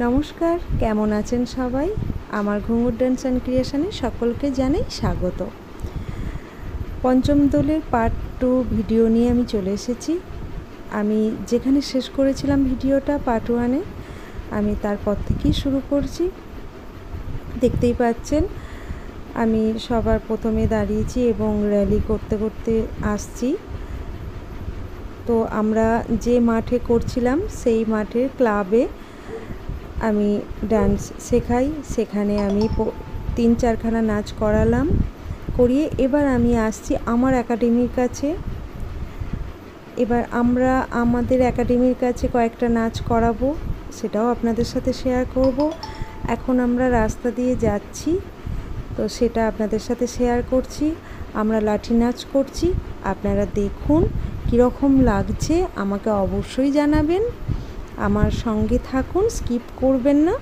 নমস্কার, কেমন আছেন সবাই? আমার ঘুঙুর ডান্স অ্যান্ড ক্রিয়েশনে সকলকে জানাই স্বাগত। পঞ্চম দোলের পার্ট 2 ভিডিও নিয়ে আমি চলে এসেছি। আমি যেখানে শেষ করেছিলাম ভিডিওটা পার্ট 1-এ, আমি তারপর থেকেই শুরু করছি। দেখতেই পাচ্ছেন আমি সবার প্রথমে দাঁড়িয়েছি এবং র্যালি করতে করতে আসছি। তো আমরা যে মাঠে করছিলাম সেই মাঠের ক্লাবে আমি ডান্স শেখাই। সেখানে আমি 3-4খানা নাচ করিয়ে এবার আমি আসছি আমার একাডেমির কাছে। এবার আমরা আমাদের একাডেমির কাছে কয়েকটা নাচ করাবো, সেটাও আপনাদের সাথে শেয়ার করব। এখন আমরা রাস্তা দিয়ে যাচ্ছি, তো সেটা আপনাদের সাথে শেয়ার করছি। আমরা লাঠি নাচ করছি, আপনারা দেখুন কীরকম লাগছে আমাকে অবশ্যই জানাবেন। আমার সঙ্গে থাকুন, স্কিপ করবেন না,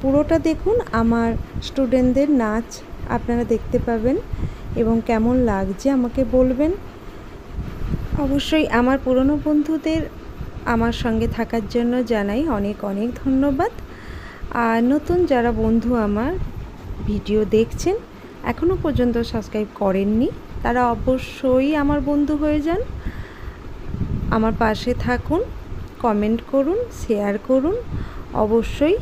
পুরোটা দেখুন। আমার স্টুডেন্টদের নাচ আপনারা দেখতে পাবেন এবং কেমন লাগছে আমাকে বলবেন। অবশ্যই আমার পুরনো বন্ধুদের আমার সঙ্গে থাকার জন্য জানাই অনেক অনেক ধন্যবাদ। আর নতুন যারা বন্ধু আমার ভিডিও দেখছেন এখনও পর্যন্ত সাবস্ক্রাইব করেননি, তারা অবশ্যই আমার বন্ধু হয়ে যান, আমার পাশে থাকুন, কমেন্ট করুন, শেয়ার করুন। অবশ্যই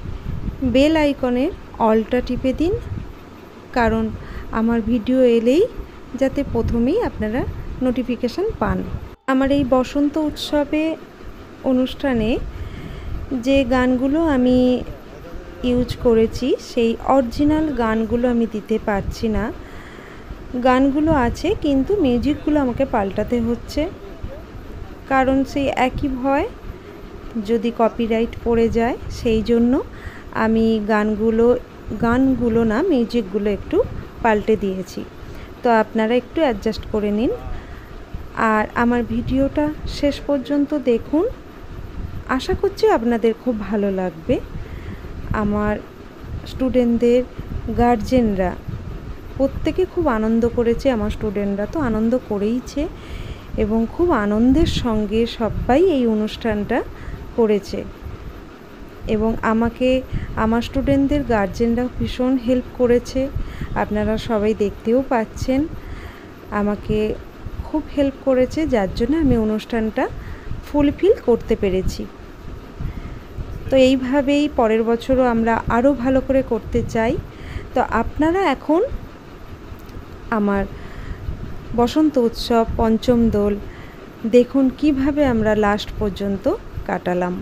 বেল আইকনের অলটা টিপে দিন, কারণ আমার ভিডিও এলেই যাতে প্রথমেই আপনারা নোটিফিকেশান পান। আমার এই বসন্ত উৎসবে অনুষ্ঠানে যে গানগুলো আমি ইউজ করেছি সেই অরিজিনাল গানগুলো আমি দিতে পারছি না। গানগুলো আছে কিন্তু মিউজিকগুলো আমাকে পাল্টাতে হচ্ছে, কারণ সেই একই ভয় যদি কপিরাইট পড়ে যায়। সেই জন্য আমি গানগুলো না মিউজিকগুলো একটু পাল্টে দিয়েছি। তো আপনারা একটু অ্যাডজাস্ট করে নিন আর আমার ভিডিওটা শেষ পর্যন্ত দেখুন। আশা করছি আপনাদের খুব ভালো লাগবে। আমার স্টুডেন্টদের গার্জেনরা প্রত্যেকে খুব আনন্দ করেছে। আমার স্টুডেন্টরা তো আনন্দ করেইছে এবং খুব আনন্দের সঙ্গে সবাই এই অনুষ্ঠানটা করেছে এবং আমাকে আমার স্টুডেন্টদের গার্জেনরা ভীষণ হেল্প করেছে। আপনারা সবাই দেখতেও পাচ্ছেন আমাকে খুব হেল্প করেছে, যার জন্য আমি অনুষ্ঠানটা ফুলফিল করতে পেরেছি। তো এইভাবেই পরের বছরও আমরা আরও ভালো করে করতে চাই। তো আপনারা এখন আমার বসন্ত উৎসব পঞ্চম দোল দেখুন কিভাবে আমরা লাস্ট পর্যন্ত কাটালাম।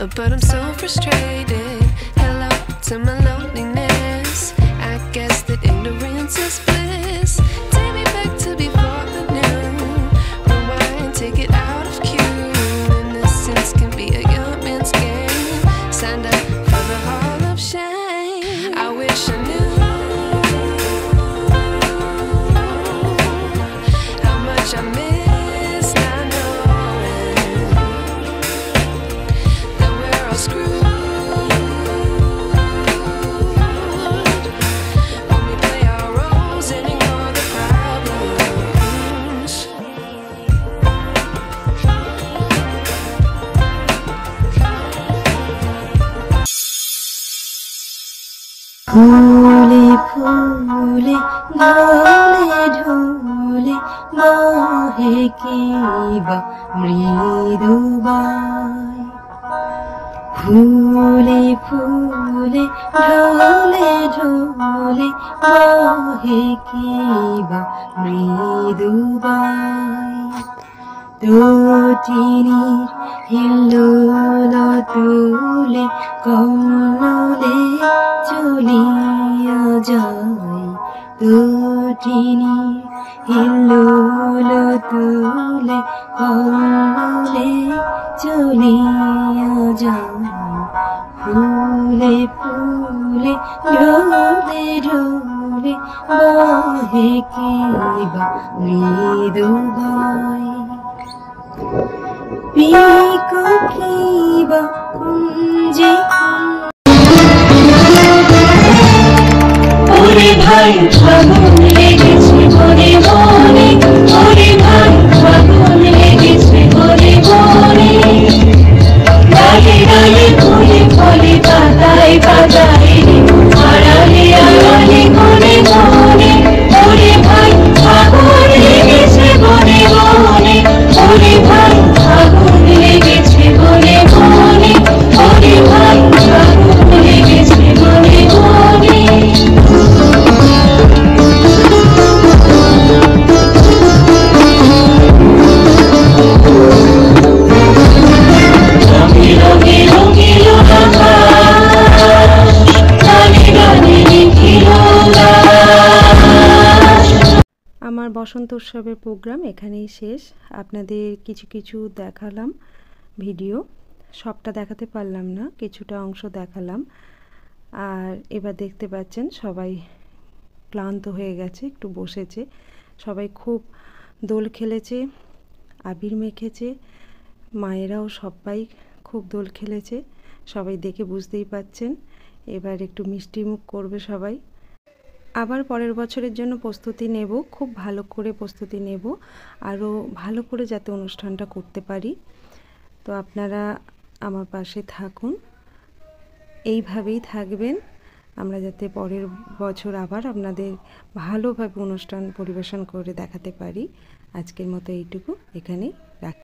but I'm so frustrated. Hello to my loneliness. I guess that ignorance is bliss. Take me back to before I knew. Rewind, take it out of cue. Innocence can be a young man's game. Signed up for the hall of shame. I wish I knew how much I miss not knowing that we're all screwed when we play our roles and ignore the problems. ফুলে ফুলে দোলে ঢোলে বহে কিবা মৃদুবাই। ফুলে ফুলে ঢোলে ঢোলে বহে কিবা মৃদুবাই। তটিনীর হিল্লোল তুলে কমলে চলিয়া যায়। তটিনীর হিল্লোল তুলে কমলে চলিয়া যায়। ফুলে ফুলে ঢোলে ঢোলে বহে কিবা মৃদুবাই। পিকো কিবা কুঞ্জে ওরে ভাই ফাগুন লেগেছে মনে মনে। ওরে ভাই ফাগুন লেগেছে মনে মনে। ডালে ডালে ফুলে ফলে পাতায় পাতায় আড়ালে আড়ালে মনে মনে। ওরে ভাই ফাগুন লেগেছে মনে মনে। ওরে ভাই ফাগুন লেগেছে মনে মনে। ওরে ভাই ফাগুন লেগেছে মনে মনে। আমার বসন্ত উৎসবের প্রোগ্রাম এখানেই শেষ। আপনাদের কিছু কিছু দেখালাম ভিডিও, সবটা দেখাতে পারলাম না, কিছুটা অংশ দেখালাম। আর এবার দেখতে পাচ্ছেন সবাই ক্লান্ত হয়ে গেছে, একটু বসেছে। সবাই খুব দোল খেলেছে, আবির মেখেছে, মায়েরাও সবাই খুব দোল খেলেছে। সবাই দেখে বুঝতেই পাচ্ছেন। এবার একটু মিষ্টি মুখ করবে সবাই। আবার পরের বছরের জন্য প্রস্তুতি নেব, খুব ভালো করে প্রস্তুতি নেব, আরও ভালো করে যাতে অনুষ্ঠানটা করতে পারি। তো আপনারা আমার পাশে থাকুন, এইভাবেই থাকবেন। আমরা যাতে পরের বছর আবার আপনাদের ভালোভাবে অনুষ্ঠান পরিবেশন করে দেখাতে পারি। আজকের মতো এইটুকু, এখানেই